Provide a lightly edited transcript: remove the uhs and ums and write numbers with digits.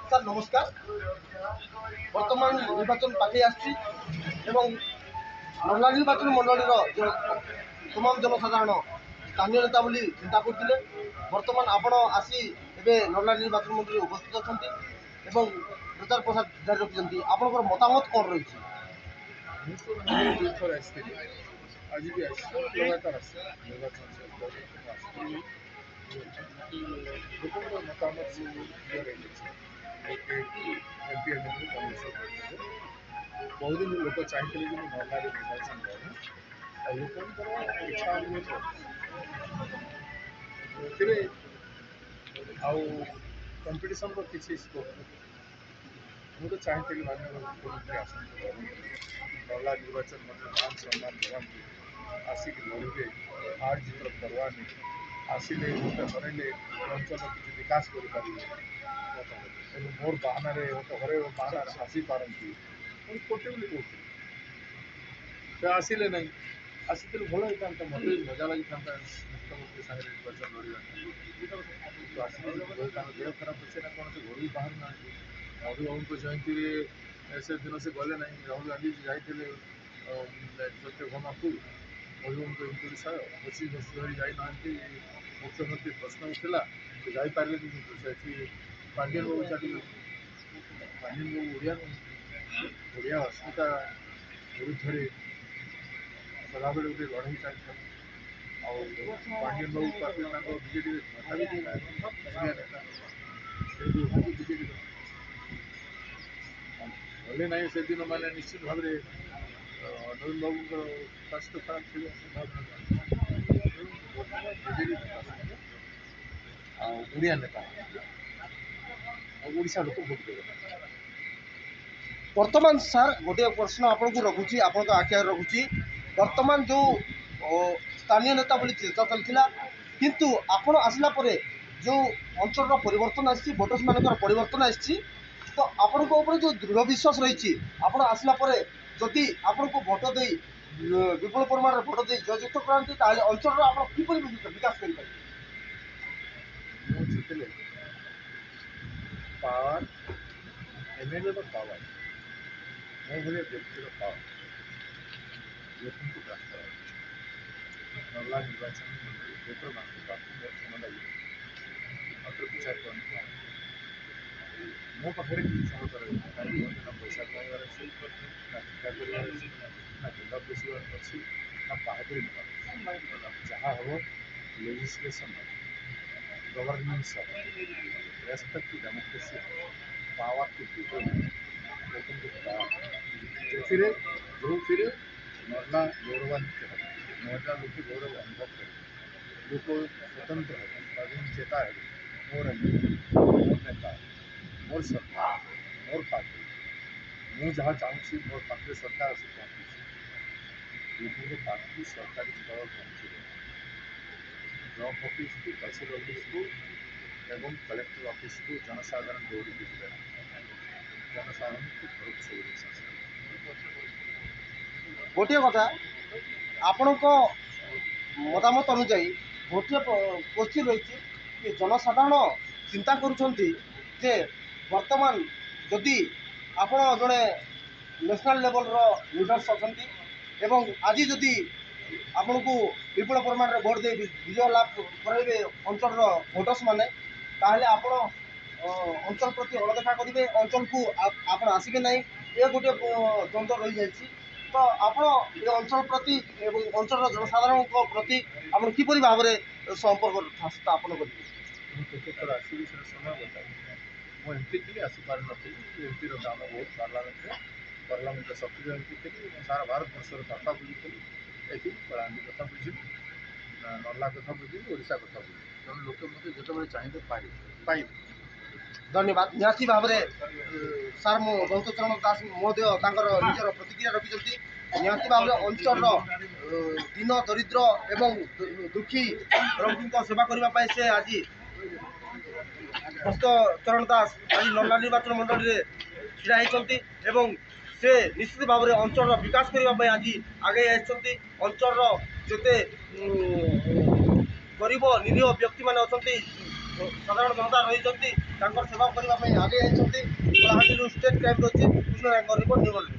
Sir নমস্কার। বর্তমান নির্বাচন পাখি আসছি এবং নর্লা নির্বাচন মণ্ডলীর তমাম জনসাধারণ স্থানীয় নেতা বলে চিন্তা করলে বর্তমান আপন আসি এবে নর্লা নির্বাচন মণ্ডলী উপস্থিত অনেক এবং প্রচার প্রসার জারি রাখছেন। আপনার মতামত কম রয়েছে? দুইথর আসছিল, আজ বি আসছে, লগাতার আসছে নির্বাচন ଲୋକଙ୍କର ମତାମତ ସବୁ କ୍ଲିୟର ହେଇଯାଇଛି। ଲୋକେ ଏମପି ଏମଏଲଏ କଂଗ୍ରେସ କରିଥିଲେ। ବହୁଦିନ ଲୋକ ଚାହିଁଥିଲେ ଯେ ମୁଁ ନର୍ଲାରେ ନିର୍ବାଚନ କରେ, ଆଉ ଲୋକଙ୍କର ଇଚ୍ଛା ଅନୁଯାୟୀ ଏଥିରେ ଆଉ କମ୍ପିଟିସନର କିଛି ସ୍କୋପ ନାହିଁ। ମୁଁ ତ ଚାହିଁଥିଲି ମାନ୍ୟବର ମୁଖ୍ୟମନ୍ତ୍ରୀ ଆସନ୍ତୁ ନର୍ଲା ନିର୍ବାଚନ ମଧ୍ୟ ମାନ ସମ୍ମାନ ଦେବାନ୍ତି, ଆସିକି ଲଢ଼ିବେ, ହାର ଜିତର ପରୱା ନେଇ ଆସିଲେ ମୋତେ ହରେଇଲେ ଅଞ୍ଚଳର କିଛି ବିକାଶ କରିପାରିବେ ଏବଂ ମୋର ବାହାନାରେ ମୋତେ ହରେଇବ ବାହାନାରେ ଆସିପାରନ୍ତି ମୁଁ କୋଟେ ବୋଲି କହୁଥିଲି। ସେ ଆସିଲେ ନାହିଁ, ଆସିଥିଲେ ଭଲ ହେଇଥାନ୍ତା, ମୋତେ ବି ମଜା ଲାଗିଥାନ୍ତା ମୁଖ୍ୟମନ୍ତ୍ରୀ ସାଙ୍ଗରେ ନିର୍ବାଚନ ଲଢ଼ିବା କିନ୍ତୁ ଆସିଲେ ତାଙ୍କ ଦେହ ଖରାପ ଅଛି ନା କ'ଣ ସେ ଘରୁ ବାହାରୁନାହାନ୍ତି। ମଧୁବାବୁଙ୍କ ଜୟନ୍ତୀରେ ସେଦିନ ସେ ଗଲେ ନାହିଁ। ରାହୁଲ ଗାନ୍ଧୀ ଯାଇଥିଲେ ସତ୍ୟଭାମାକୁ, ମଧୁବାବୁଙ୍କ ଏମିତି 25 ବର୍ଷ ଧରି ଯାଇନାହାନ୍ତି। ମୁଖ୍ୟମନ୍ତ୍ରୀ ପ୍ରଶ୍ନ ଉଠିଲା ସେ ଯାଇପାରିଲେନି, କିନ୍ତୁ ସେଠି ପାଣ୍ଡିଆନ ବାବୁ ଚାଲିଗଲେ। ପାଣ୍ଡିଆନ ବାବୁ ଓଡ଼ିଆ ନୁହଁ, ଓଡ଼ିଆ ଅସ୍ମିତା ବିରୁଦ୍ଧରେ ସଦାବେଳେ ଗୋଟେ ଲଢ଼େଇ ଚାଲିଥାଏ। ଆଉ ପାଣ୍ଡିଆନ ବାବୁ ପାଖରେ ତାଙ୍କ ବିଜେଡ଼ିରେ ନେତା ବି ଥିଲା, ଓଡ଼ିଆ ନେତା, ସେ ବି ବିଜେଡ଼ିର ଗଲେ ନାହିଁ। ସେଦିନ ମାନେ ନିଶ୍ଚିତ ଭାବରେ ନବୀନ ବାବୁଙ୍କର ସ୍ୱାସ୍ଥ୍ୟ ଖରାପ ଥିବ ସମ୍ଭାବନା। ବିଜେଡ଼ି ନେତା ଆଉ ଓଡ଼ିଆ ନେତା ଆଉ ଓଡ଼ିଶା ଲୋକ ଭୋଟ ଦେବେ। বর্তমান স্যার গোটিয়ে প্রশ্ন আপনার রখুছি, আপনার আখি আগে রখুছি। বর্তমান যে স্থানীয় নেতা বলে চেষ্টা চালছিল, কিন্তু আপনার আসলা পরে যে অঞ্চলর পরিবর্তন আসছে, ভোটর্স মানকর পরিবর্তন আসছে, তো আপনার উপরে যে দৃঢ় বিশ্বাস রয়েছে আপনার আসলা পরে যদি আপনার ভোট দিয়ে বিপুল পরিমাণের ভোট দিয়ে জয়যুক্ত করতে তাহলে অঞ্চলর আপনার কিপরি বিকাশ করে পারে? ମୁଁ ଜିତିଲେ ପାୱାର ଏମଏଲଏର ପାୱାର, ମୋ ଭଳିଆ ବ୍ୟକ୍ତିର ପାୱାର ଲୋକଙ୍କୁ ପ୍ରାପ୍ତ ନର୍ଲା ନିର୍ବାଚନ ମଣ୍ଡଳୀ ଭୋଟରମାନଙ୍କୁ ପ୍ରାପ୍ତ ମୋର କ୍ଷମତା ମାତ୍ର ବିଚାର କରନ୍ତୁ। ମୋ ପାଖରେ କିଛି କ୍ଷମତା ରହିବ କାହିଁକି ମୋତେ ନା ପଇସା କମାଇବାର ଅଛି, ନା ଠିକା କରିବାର ଅଛି, ନା ଗୁଣ୍ଡା ପୋଷିବାର ଅଛି, ନା ବାହାଦୁରୀ ନେବାର ଅଛି। ଯାହା ହେବ ଲେଜିସ୍ଲେସନ୍ ହେବ, ଗଭର୍ଣ୍ଣାନ୍ସ ହେବ, ରେସ୍ପେକ୍ଟ ଟୁ ଡେମୋକ୍ରେସି ହେବ, ପାୱାର ଟୁ ପିପଲ୍ ଲୋକଙ୍କୁ ପାୱାର, ଯେଉଁଥିରେ ନର୍ଲା ଗୌରବାନ୍ୱିତ ହେବ, ନର୍ଲା ଲୋକେ ଗୌରବ ଅନୁଭବ କରିବେ, ଲୋକ ସ୍ୱତନ୍ତ୍ର ହେବେ, ସ୍ୱାଧୀନ ଚେତା ହେବେ। ମୋର ମୋର ନେତା, ମୋର ସରକାର, ମୋର ପାର୍ଟି, ମୁଁ ଯାହା ଚାହୁଁଛି ମୋର ପାଖରେ ସରକାର ଆସି ପହଞ୍ଚୁଛି। ବିଭିନ୍ନ ପାର୍ଟି ସରକାରୀ ସ୍ତର ପହଞ୍ଚିବ, ବ୍ଲକ ଅଫିସକୁ, ତହସିଲ ଅଫିସକୁ ଏବଂ କଲେକ୍ଟର ଅଫିସକୁ ଜନସାଧାରଣ ଦୌଡ଼ିକି ଯିବେ ନାହିଁ। ଜନସାଧାରଣଙ୍କୁ ଘରକୁ ସବୁ ଜିନିଷ ଆସିବ। ଗୋଟିଏ କଥା, ଆପଣଙ୍କ ମତାମତ ଅନୁଯାୟୀ ଗୋଟିଏ କୋଶ୍ଚିନ୍ ରହିଛି କି ଜନସାଧାରଣ ଚିନ୍ତା କରୁଛନ୍ତି ଯେ ବର୍ତ୍ତମାନ ଯଦି ଆପଣ ଜଣେ ନ୍ୟାସନାଲ୍ ଲେଭେଲ୍ର ଲିଡର୍ସ ଅଛନ୍ତି ଏବଂ ଆଜି ଯଦି ଆପଣଙ୍କୁ ବିପୁଳ ପରିମାଣରେ ଭୋଟ୍ ଦେଇ ବିଜୟ ଲାଭ କରାଇବେ ଅଞ୍ଚଳର ଭୋଟର୍ସ ମାନେ, ତାହେଲେ ଆପଣ ଅଞ୍ଚଳ ପ୍ରତି ଅଣଦେଖା କରିବେ, ଅଞ୍ଚଳକୁ ଆପଣ ଆସିବେ ନାହିଁ। ଏ ଗୋଟିଏ ଦ୍ୱନ୍ଦ୍ୱ ରହିଯାଇଛି। ତ ଆପଣ ଏ ଅଞ୍ଚଳ ପ୍ରତି ଏବଂ ଅଞ୍ଚଳର ଜନସାଧାରଣଙ୍କ ପ୍ରତି ଆପଣ କିପରି ଭାବରେ ସମ୍ପର୍କ ସ୍ଥାପନ କରିବେ? ମୁଁ କେତେ ଥର ଆସିବି ସେଟା ସମୟ ବତାଏ। ମୁଁ ଏମପି ଥିଲି, ଆସିପାରିନଥିଲି। ଏମପିର କାମ ବହୁତ ପାର୍ଲାମେଣ୍ଟରେ ସକ୍ରିୟ ଏମପି ଥିଲି ଏବଂ ସାରା ଭାରତବର୍ଷର କଥା ବୁଝିଥିଲି। ଏଠି କଳାହାଣ୍ଡି କଥା ବୁଝିଲି, ନର୍ଲା କଥା ବୁଝିଲି, ଓଡ଼ିଶା କଥା ବୁଝିଲି। ତେଣୁ ଲୋକେ ମୋତେ ଯେତେବେଳେ ଚାହିଁବେ ପାଇବେ। ଧନ୍ୟବାଦ। ନିହାତି ଭାବରେ ସାର୍ ମୁଁ ଗୌତଚରଣ ଦାସ ମହୋଦୟ ତାଙ୍କର ନିଜର ପ୍ରତିକ୍ରିୟା ରଖିଛନ୍ତି। ନିହାତି ଭାବରେ ଅଞ୍ଚଳର ଦୀନ ଦରିଦ୍ର ଏବଂ ଦୁଃଖୀ ରୋଗୀଙ୍କ ସେବା କରିବା ପାଇଁ ସେ ଆଜି ଗୌତଚରଣ ଦାସ ଆଜି ନର୍ଲା ନିର୍ବାଚନ ମଣ୍ଡଳୀରେ ଛିଡ଼ା ହୋଇଛନ୍ତି ଏବଂ ସେ ନିଶ୍ଚିତ ଭାବରେ ଅଞ୍ଚଳର ବିକାଶ କରିବା ପାଇଁ ଆଜି ଆଗେଇ ଆସିଛନ୍ତି। ଅଞ୍ଚଳର ଯେତେ ଗରିବ ନିରୀହ ବ୍ୟକ୍ତିମାନେ ଅଛନ୍ତି, ସାଧାରଣ ଜନତା ରହିଛନ୍ତି, ତାଙ୍କର ସେବା କରିବା ପାଇଁ ଆଗେଇ ଯାଇଛନ୍ତି। କଳାହାଣ୍ଡିରୁ ଷ୍ଟେଟ୍ କ୍ରାଇମ୍ ଅଛି କୃଷ୍ଣ ନାୟକଙ୍କ ରିପୋର୍ଟ।